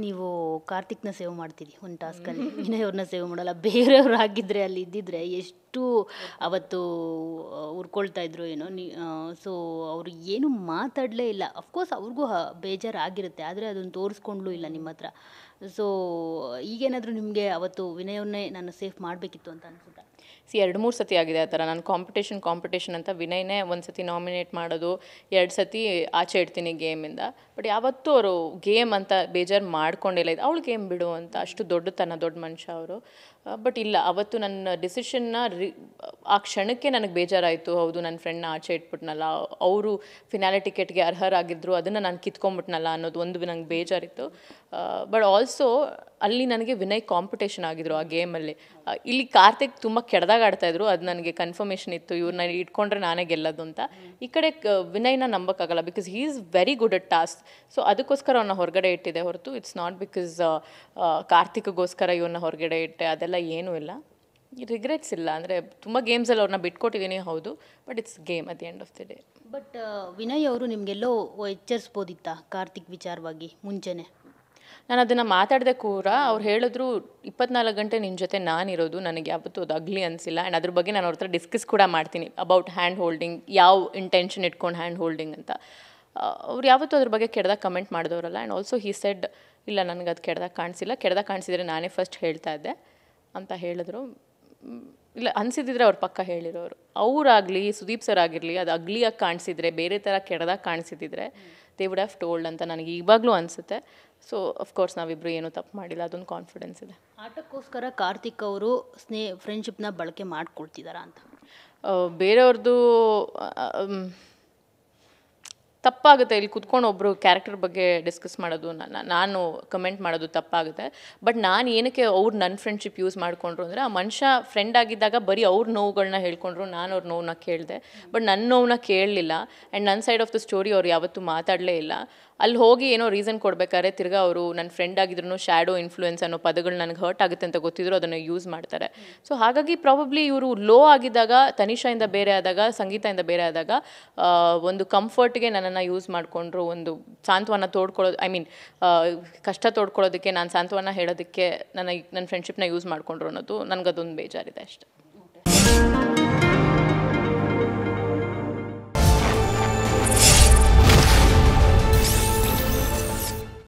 ನೀವು ಕಾರ್ತಿಕ್ನ ಸೇವ್ ಮಾಡ್ತೀರಿ ಒಂದು ಟಾಸ್ಕಲ್ಲಿ, ವಿನಯ್ ಅವ್ರನ್ನ ಸೇವ್ ಮಾಡಲ್ಲ. ಬೇರೆಯವ್ರು ಆಗಿದ್ದರೆ ಅಲ್ಲಿ ಇದ್ದಿದ್ರೆ ಎಷ್ಟು ಅವತ್ತು ಉರ್ಕೊಳ್ತಾ ಇದ್ರು ಏನೋ. ಸೊ ಅವರು ಏನು ಮಾತಾಡಲೇ ಇಲ್ಲ. ಅಫ್ಕೋರ್ಸ್ ಅವ್ರಿಗೂ ಬೇಜಾರಾಗಿರುತ್ತೆ, ಆದರೆ ಅದನ್ನು ತೋರಿಸ್ಕೊಂಡ್ಲೂ ಇಲ್ಲ ನಿಮ್ಮ ಹತ್ರ. ಸೊ ಈಗೇನಾದರೂ ನಿಮಗೆ ಅವತ್ತು ವಿನಯ್ ಅವ್ರನ್ನೇ ನಾನು ಸೇಫ್ ಮಾಡಬೇಕಿತ್ತು ಅಂತ ಅನಿಸುತ್ತಾ? 2-3 ಸತಿ ಆಗಿದೆ ಆ ಥರ. ನಾನು ಕಾಂಪಿಟೇಷನ್ ಅಂತ ವಿನಯ್ನೇ ಒಂದು ಸತಿ ನಾಮಿನೇಟ್ ಮಾಡೋದು, 2 ಸತಿ ಆಚೆ ಇಡ್ತೀನಿ ಗೇಮಿಂದ. ಬಟ್ ಯಾವತ್ತೂ ಅವರು ಗೇಮ್ ಅಂತ ಬೇಜಾರು ಮಾಡ್ಕೊಂಡಿಲ್ಲ. ಇದು ಅವಳು ಗೇಮ್ ಬಿಡು ಅಂತ, ಅಷ್ಟು ದೊಡ್ಡ ಮನುಷ್ಯ ಅವರು. ಬಟ್ ಇಲ್ಲ, ಅವತ್ತು ನನ್ನ ಡಿಸಿಷನ್ನ ಆ ಕ್ಷಣಕ್ಕೆ ನನಗೆ ಬೇಜಾರಾಯಿತು. ಹೌದು, ನನ್ನ ಫ್ರೆಂಡ್ನ ಆಚೆ ಇಟ್ಬಿಟ್ನಲ್ಲ, ಅವರು ಫಿನಾಲೆ ಟಿಕೆಟ್ಗೆ ಅರ್ಹರಾಗಿದ್ದರು, ಅದನ್ನು ನಾನು ಕಿತ್ಕೊಂಡ್ಬಿಟ್ನಲ್ಲ ಅನ್ನೋದು ಒಂದು ನನಗೆ ಬೇಜಾರಿತ್ತು. ಬಟ್ ಆಲ್ಸೋ ಅಲ್ಲಿ ನನಗೆ ವಿನಯ್ ಕಾಂಪಿಟೇಷನ್ ಆಗಿದ್ರು ಆ ಗೇಮಲ್ಲಿ. ಇಲ್ಲಿ ಕಾರ್ತಿಕ್ ತುಂಬ ಕೆಡ್ದಾಗ ಆಡ್ತಾಯಿದ್ರು, ಅದು ನನಗೆ ಕನ್ಫರ್ಮೇಷನ್ ಇತ್ತು, ಇವ್ರನ್ನ ಇಟ್ಕೊಂಡ್ರೆ ನಾನೇ ಗೆಲ್ಲೋದು ಅಂತ. ಈ ಕಡೆ ವಿನಯ್ನ ನಂಬೋಕ್ಕಾಗಲ್ಲ, because he is very good at task. So ಅದಕ್ಕೋಸ್ಕರ ಅವ್ರನ್ನ ಹೊರಗಡೆ ಇಟ್ಟಿದೆ ಹೊರತು ಇಟ್ಸ್ ನಾಟ್ ಬಿಕಾಸ್ ಕಾರ್ತಿಕ್ಗೋಸ್ಕರ ಇವ್ರನ್ನ ಹೊರಗಡೆ ಇಟ್ಟೆ, ಅದೆಲ್ಲ ಏನೂ ಇಲ್ಲ. ರಿಗ್ರೆಟ್ಸ್ ಇಲ್ಲ. ಅಂದರೆ ತುಂಬ ಗೇಮ್ಸಲ್ಲಿ ಅವ್ರನ್ನ ಬಿಟ್ಕೊಟ್ಟಿದ್ದೀನಿ, ಹೌದು, but it's game at the end of the day. But Vinay ಅವರು ನಿಮಗೆಲ್ಲೋ ಎಚ್ಚರಿಸ್ಬೋದಿತ್ತಾ ಕಾರ್ತಿಕ್ ವಿಚಾರವಾಗಿ ಮುಂಚೆನೇ? ನಾನು ಅದನ್ನು ಮಾತಾಡಿದೆ ಕೂಡ. ಅವ್ರು ಹೇಳಿದ್ರು 24 ಗಂಟೆ ನಿನ್ನ ಜೊತೆ ನಾನಿರೋದು, ನನಗೆ ಯಾವತ್ತೂ ಅದು ಅಗ್ಲಿ ಅನಿಸಿಲ್ಲ. ಆ್ಯಂಡ್ ಅದ್ರ ಬಗ್ಗೆ ನಾನು ಅವ್ರ ಹತ್ರ ಡಿಸ್ಕಸ್ ಕೂಡ ಮಾಡ್ತೀನಿ ಅಬೌಟ್ ಹ್ಯಾಂಡ್ ಹೋಲ್ಡಿಂಗ್, ಯಾವ ಇಂಟೆನ್ಷನ್ ಇಟ್ಕೊಂಡು ಹ್ಯಾಂಡ್ ಹೋಲ್ಡಿಂಗ್ ಅಂತ. ಅವ್ರು ಯಾವತ್ತೂ ಅದ್ರ ಬಗ್ಗೆ ಕೆಡ್ದಾಗ ಕಮೆಂಟ್ ಮಾಡಿದವರಲ್ಲ. ಆ್ಯಂಡ್ ಆಲ್ಸೋ ಹಿ ಸೆಡ್, ಇಲ್ಲ ನನಗೆ ಅದು ಕೆಡ್ದಾಗ ಕಾಣಿಸಿಲ್ಲ, ಕೆಡ್ದಾಗ ಕಾಣಿಸಿದ್ರೆ ನಾನೇ ಫಸ್ಟ್ ಹೇಳ್ತಾ ಇದ್ದೆ ಅಂತ ಹೇಳಿದ್ರು. ಇಲ್ಲ ಅನಿಸಿದ್ರೆ ಅವ್ರ ಪಕ್ಕ ಹೇಳಿರೋರು. ಅವರಾಗಲಿ ಸುದೀಪ್ ಸರ್ ಆಗಿರಲಿ, ಅದು ಅಗ್ಲಿಯಾಗಿ ಕಾಣಿಸಿದ್ರೆ, ಬೇರೆ ಥರ ಕೆಡ್ದಾಗ ಕಾಣಿಸಿದ್ರೆ ದೇ ವುಡ್ ಹ್ಯಾವ್ ಟೋಲ್ಡ್ ಅಂತ ನನಗೆ ಇವಾಗಲೂ ಅನಿಸುತ್ತೆ. ಸೊ ಅಫ್ಕೋರ್ಸ್ ನಾವಿಬ್ಬರು ಏನೂ ತಪ್ಪು ಮಾಡಿಲ್ಲ, ಅದೊಂದು ಕಾನ್ಫಿಡೆನ್ಸ್ ಇದೆ. ಆಟಕ್ಕೋಸ್ಕರ ಕಾರ್ತಿಕ್ ಅವರು ಫ್ರೆಂಡ್ಶಿಪ್ನ ಬಳಕೆ ಮಾಡ್ಕೊಳ್ತಿದ್ದಾರಾ ಅಂತ? ಬೇರೆಯವ್ರದ್ದು ತಪ್ಪಾಗುತ್ತೆ. ಇಲ್ಲಿ ಕುತ್ಕೊಂಡು ಒಬ್ಬರು ಕ್ಯಾರೆಕ್ಟರ್ ಬಗ್ಗೆ ಡಿಸ್ಕಸ್ ಮಾಡೋದು, ನಾನು ಕಮೆಂಟ್ ಮಾಡೋದು ತಪ್ಪಾಗುತ್ತೆ. ಬಟ್ ನಾನು ಏನಕ್ಕೆ ಅವ್ರು ನನ್ನ ಫ್ರೆಂಡ್ಶಿಪ್ ಯೂಸ್ ಮಾಡಿಕೊಂಡ್ರು ಅಂದರೆ, ಆ ಮನುಷ್ಯ ಫ್ರೆಂಡ್ ಆಗಿದ್ದಾಗ ಬರೀ ಅವ್ರ ನೋವುಗಳನ್ನ ಹೇಳ್ಕೊಂಡ್ರು, ನಾನು ಅವ್ರ ನೋವನ್ನ ಕೇಳಿದೆ. ಬಟ್ ನನ್ನ ನೋವನ್ನ ಕೇಳಲಿಲ್ಲ. ಆ್ಯಂಡ್ ನನ್ನ ಸೈಡ್ ಆಫ್ ದ ಸ್ಟೋರಿ ಅವ್ರು ಯಾವತ್ತೂ ಮಾತಾಡಲೇ ಇಲ್ಲ. ಅಲ್ಲಿ ಹೋಗಿ ಏನೋ ರೀಸನ್ ಕೊಡಬೇಕಾದ್ರೆ ತಿರ್ಗಾ ಅವರು ನನ್ನ ಫ್ರೆಂಡ್ ಆಗಿದ್ರು ಶ್ಯಾಡೋ ಇನ್ಫ್ಲೂಯೆನ್ಸ್ ಅನ್ನೋ ಪದಗಳು ನನಗೆ ಹರ್ಟ್ ಆಗುತ್ತೆ ಅಂತ ಗೊತ್ತಿದ್ರು ಅದನ್ನು ಯೂಸ್ ಮಾಡ್ತಾರೆ. ಸೊ ಹಾಗಾಗಿ ಪ್ರಾಬಬ್ಲಿ ಇವರು ಲೋ ಆಗಿದ್ದಾಗ, ತನಿಷಾಯಿಂದ ಬೇರೆ ಆದಾಗ, ಸಂಗೀತದಿಂದ ಬೇರೆ ಆದಾಗ, ಒಂದು ಕಂಫರ್ಟ್ಗೆ ನನ್ನನ್ನು ಯೂಸ್ ಮಾಡಿಕೊಂಡ್ರು. ಒಂದು ಸಾಂತ್ವನ ತೋಡ್ಕೊಳ್ಳೋದು, ಕಷ್ಟ ತೋಡ್ಕೊಳ್ಳೋದಕ್ಕೆ, ನಾನು ಸಾಂತ್ವನ ಹೇಳೋದಕ್ಕೆ ನನ್ನ ಫ್ರೆಂಡ್ಶಿಪ್ನ ಯೂಸ್ ಮಾಡಿಕೊಂಡ್ರು ಅನ್ನೋದು ನನಗದೊಂದು ಬೇಜಾರಿದೆ ಅಷ್ಟೆ.